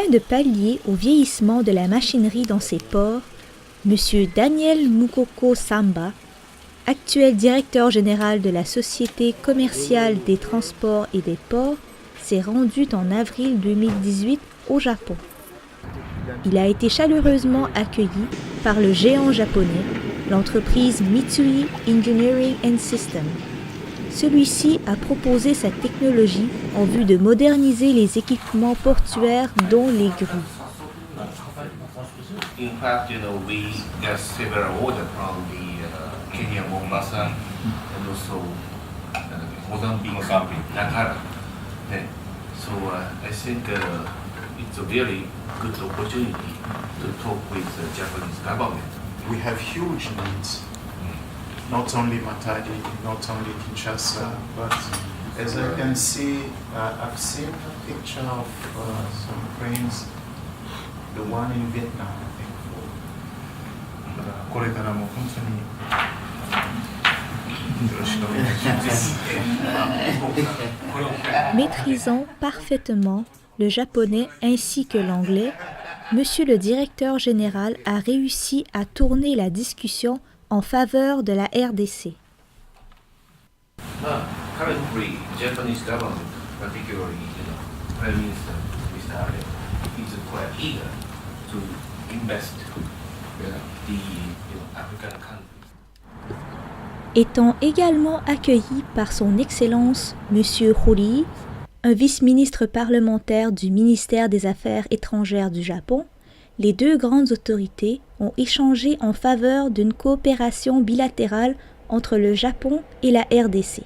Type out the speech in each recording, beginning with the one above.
Afin de pallier au vieillissement de la machinerie dans ces ports, M. Daniel Mukoko Samba, actuel directeur général de la Société commerciale des transports et des ports, s'est rendu en avril 2018 au Japon. Il a été chaleureusement accueilli par le géant japonais, l'entreprise Mitsui Engineering and System. Celui-ci a proposé cette technologie en vue de moderniser les équipements portuaires dont les grues. In fact, we got several orders from the Kenya Mombasa and also Mozambique, Nakara. So I think it's a very good opportunity to talk with the Japanese government. We have huge needs, not only Matadi, not only Kinshasa, but as I can see, I've seen a picture of some cranes, the one in Vietnam, I think. これからも本当によろしくお願いします。Maîtrisant parfaitement le japonais ainsi que l'anglais, Monsieur le directeur général a réussi à tourner la discussion en faveur de la RDC. Currently, Japanese government, particularly Prime Minister Mr. Abe, is quite eager to invest the African countries. Étant également accueilli par son Excellence Monsieur Horii, un vice-ministre parlementaire du ministère des Affaires étrangères du Japon, les deux grandes autorités ont échangé en faveur d'une coopération bilatérale entre le Japon et la RDC.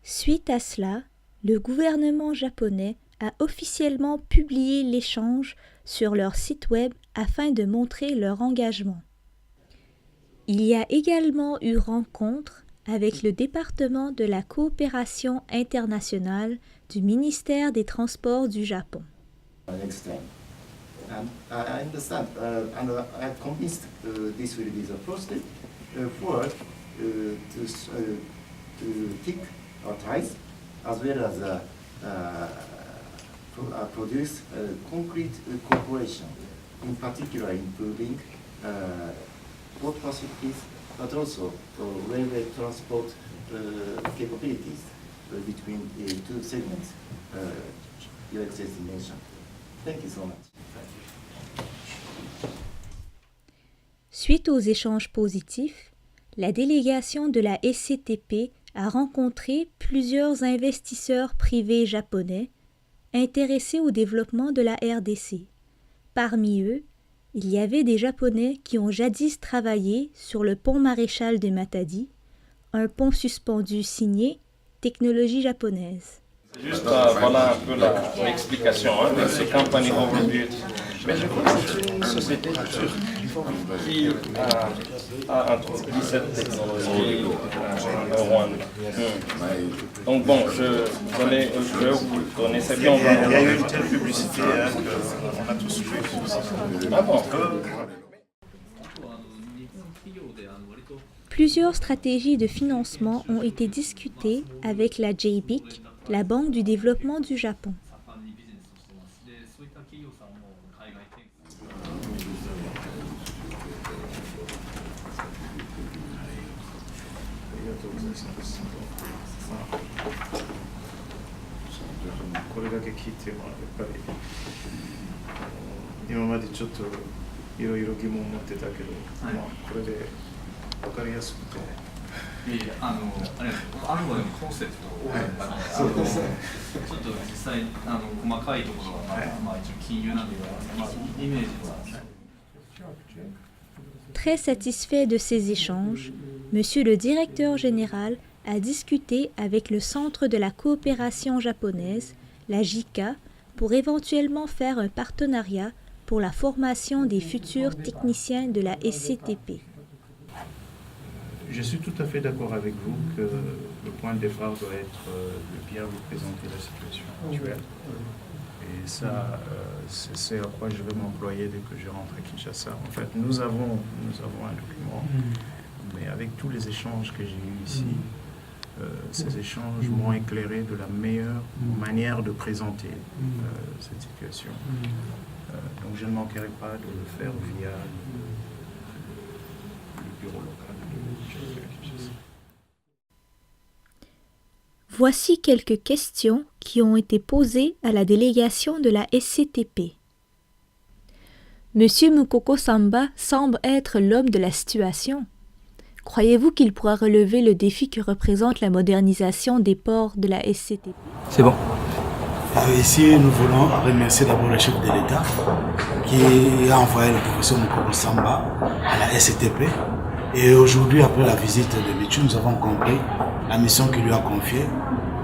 Suite à cela, le gouvernement japonais a officiellement publié l'échange sur leur site web afin de montrer leur engagement. Il y a également eu rencontre avec le département de la coopération internationale du ministère des Transports du Japon. Next time. And I understand, and I'm convinced this will be the first forward to take our ties as well as produce concrete cooperation, in particular improving port facilities, but also railway transport capabilities between the two segments you just mentioned. Thank you so much. Suite aux échanges positifs, la délégation de la SCTP a rencontré plusieurs investisseurs privés japonais intéressés au développement de la RDC. Parmi eux, il y avait des Japonais qui ont jadis travaillé sur le pont Maréchal de Matadi, un pont suspendu signé technologie japonaise. Juste voilà un peu l'explication de ces compagnies overbuilt. Mais je crois que c'est une société turque qui a introduit cette technologie au Rwanda. Donc bon, vous connaissez bien. Il y a eu une telle publicité qu'on a tous vu. Ah bon. Plusieurs stratégies de financement ont été discutées avec la JBIC, la Banque du développement du Japon. Très satisfait de ces échanges, Monsieur le directeur général a discuté avec le Centre de la coopération japonaise, la JICA, pour éventuellement faire un partenariat pour la formation des futurs techniciens de la SCTP. Je suis tout à fait d'accord avec vous que le point de départ doit être de bien vous présenter la situation actuelle. Et ça, c'est à quoi je vais m'employer dès que je rentre à Kinshasa. En fait, nous avons un document, mais avec tous les échanges que j'ai eus ici, ces échanges m'ont éclairé de la meilleure manière de présenter cette situation. Donc je ne manquerai pas de le faire via le bureau local de Kinshasa. Voici quelques questions qui ont été posées à la délégation de la SCTP. Monsieur Moukoko Samba semble être l'homme de la situation. Croyez-vous qu'il pourra relever le défi que représente la modernisation des ports de la SCTP? C'est bon. Ici, nous voulons remercier d'abord le chef de l'État qui a envoyé le professeur Moukoko Samba à la SCTP. Et aujourd'hui, après la visite de Michu, nous avons compris la mission qu'il lui a confiée,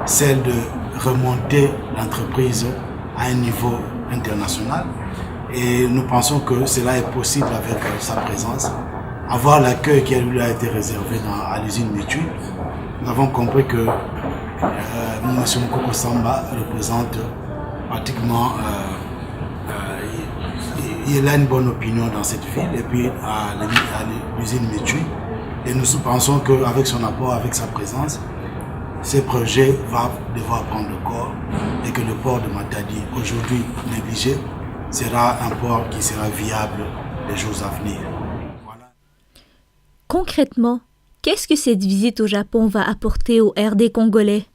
celle de remonter l'entreprise à un niveau international. Et nous pensons que cela est possible avec sa présence. Avoir l'accueil qui lui a été réservé à l'usine Michu, nous avons compris que M. Moukoko Samba représente pratiquement, il a une bonne opinion dans cette ville et puis à l'usine Michu. Et nous pensons qu'avec son apport, avec sa présence, ce projet va devoir prendre corps et que le port de Matadi, aujourd'hui négligé, sera un port qui sera viable les jours à venir. Voilà. Concrètement, qu'est-ce que cette visite au Japon va apporter au RD congolais?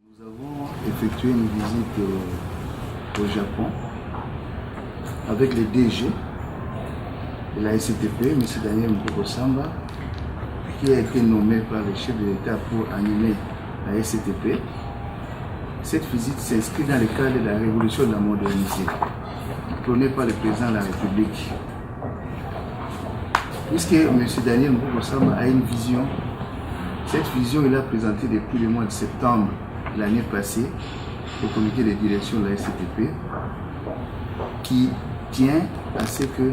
Nous avons effectué une visite au Japon avec le DG de la SCTP, M. Daniel Moukoko Samba, qui a été nommé par le chef de l'État pour animer la SCTP. Cette visite s'inscrit dans le cadre de la révolution de la modernité, prônée par le président de la République. Puisque M. Daniel Moukoko Samba a une vision, cette vision il l'a présentée depuis le mois de septembre de l'année passée au comité de direction de la SCTP, qui tient à ce que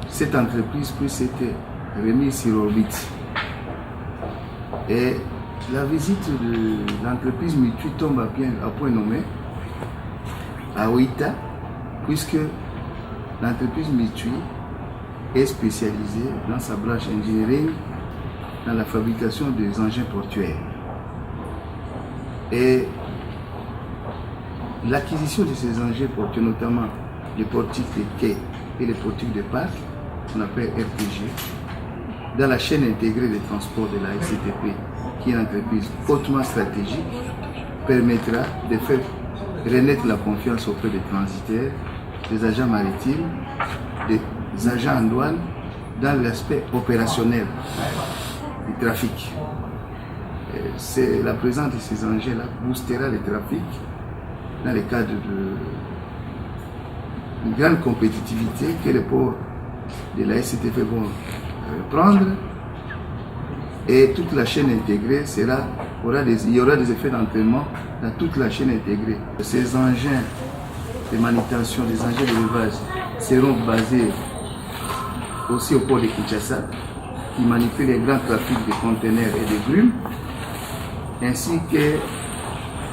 cette entreprise puisse être remise sur orbite. Et la visite de l'entreprise Michu tombe à point nommé à Oita, puisque l'entreprise Michu est spécialisée dans sa branche engineering dans la fabrication des engins portuaires. Et l'acquisition de ces engins portuaires, notamment les portiques de quais et les portiques de parc, qu'on appelle RPG, dans la chaîne intégrée de transport de la SCTP, qui est une entreprise hautement stratégique, permettra de faire renaître la confiance auprès des transitaires, des agents maritimes, des agents en douane, dans l'aspect opérationnel du trafic. La présence de ces engins-là boostera le trafic dans le cadre d'une grande compétitivité que les ports de la SCTP vont prendre, et toute la chaîne intégrée il y aura des effets d'entraînement dans toute la chaîne intégrée. Ces engins de manutention, des engins d'élevage seront basés aussi au port de Kinshasa, qui manipule les grands trafics de conteneurs et de grumes, ainsi que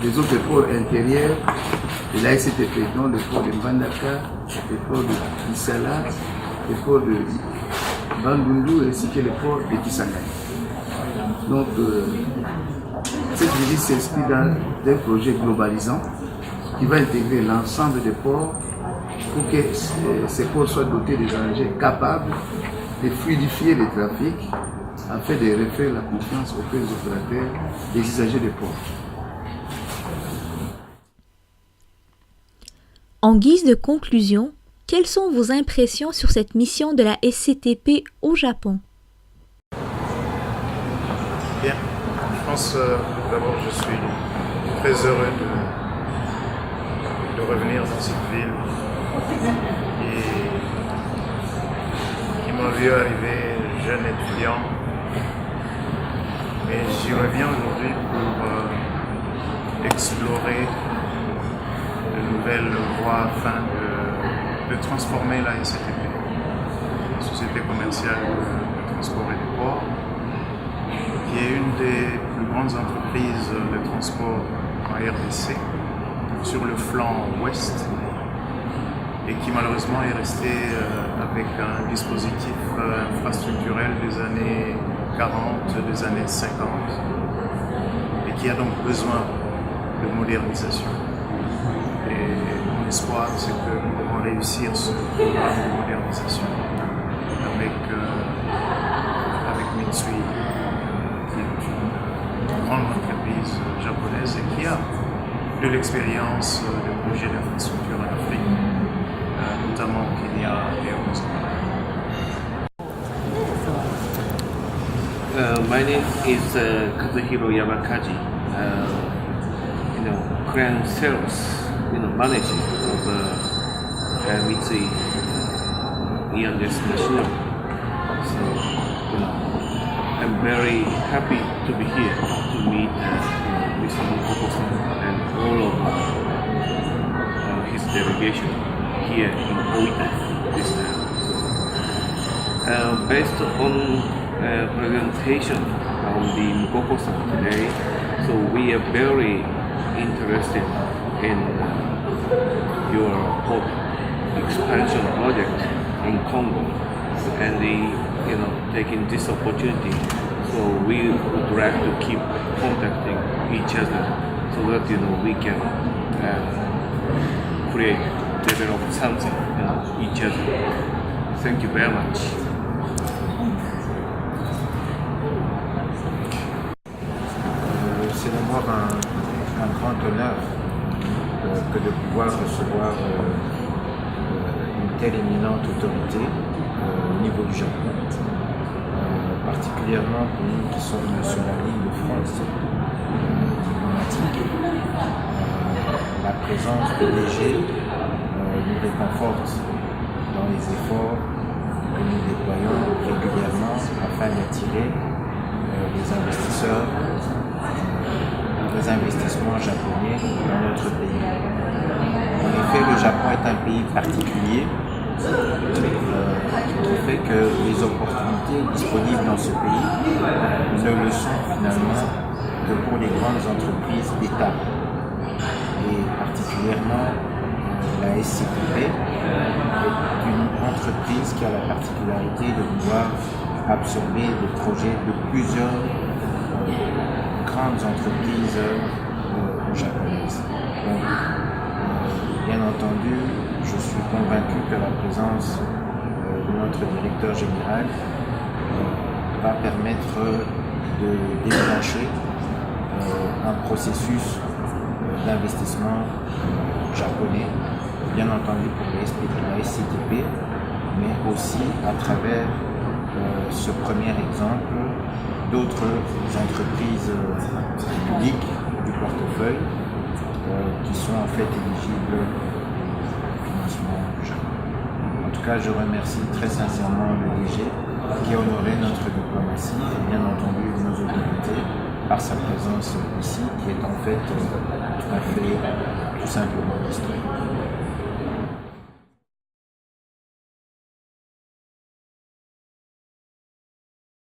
les autres ports intérieurs de la SCTP, dont le port de Mbandaka, le port de Isala, le port de Bandundu ainsi que le port de Kisangani. Donc, cette visite s'inscrit dans un projet globalisant qui va intégrer l'ensemble des ports pour que ces ports soient dotés des engins capables de fluidifier le trafic afin de refaire la confiance auprès des opérateurs, des usagers des ports. En guise de conclusion, quelles sont vos impressions sur cette mission de la SCTP au Japon? Bien, je pense d'abord je suis très heureux de revenir dans cette ville qui m'a vu arriver jeune étudiant. Mais j'y reviens aujourd'hui pour explorer de nouvelles voies afin de transformer la SCTP, la Société commerciale de transport et de port, qui est une des plus grandes entreprises de transport en RDC sur le flanc ouest et qui malheureusement est restée avec un dispositif infrastructurel des années 40, des années 50, et qui a donc besoin de modernisation. Et mon espoir, c'est que nous devons réussir ce programme de modernisation avec Mitsui, qui est une grande entreprise japonaise et qui a de l'expérience de projets d'infrastructure en Afrique, notamment au Kenya et au Mozambique. My name is Kazuhiro Yamakaji. Crane sales, manager of Mitsui E&S Machinery. So, I'm very happy to be here to meet Mr. Mukoko-san and all of his delegation here in Oita this time. Based on presentation on the Mukoko-san today, so we are very interested in your port expansion project in Congo, and taking this opportunity, so we would like to keep contacting each other so that we can develop something each other. Thank you very much. C'est d'abord un grand honneur que de pouvoir recevoir une telle éminente autorité au niveau du Japon, particulièrement pour nous qui sommes sur la ligne de France diplomatique. La présence de DG nous réconforte dans les efforts que nous déployons régulièrement afin d'attirer les investisseurs, les investissements japonais dans notre pays. En effet, le Japon est un pays particulier qui fait que les opportunités disponibles dans ce pays ne le sont finalement que pour les grandes entreprises d'État. Et particulièrement la SCTP est une entreprise qui a la particularité de pouvoir absorber des projets de plusieurs grandes entreprises japonaises. Donc, bien entendu, je suis convaincu que la présence de notre directeur général va permettre de déclencher un processus d'investissement japonais, bien entendu pour la SCTP, mais aussi à travers ce premier exemple d'autres entreprises publiques du portefeuille qui sont en fait éligibles au financement du Japon. En tout cas, je remercie très sincèrement le DG qui a honoré notre diplomatie et bien entendu nos autorités par sa présence ici, qui est en fait tout simplement historique.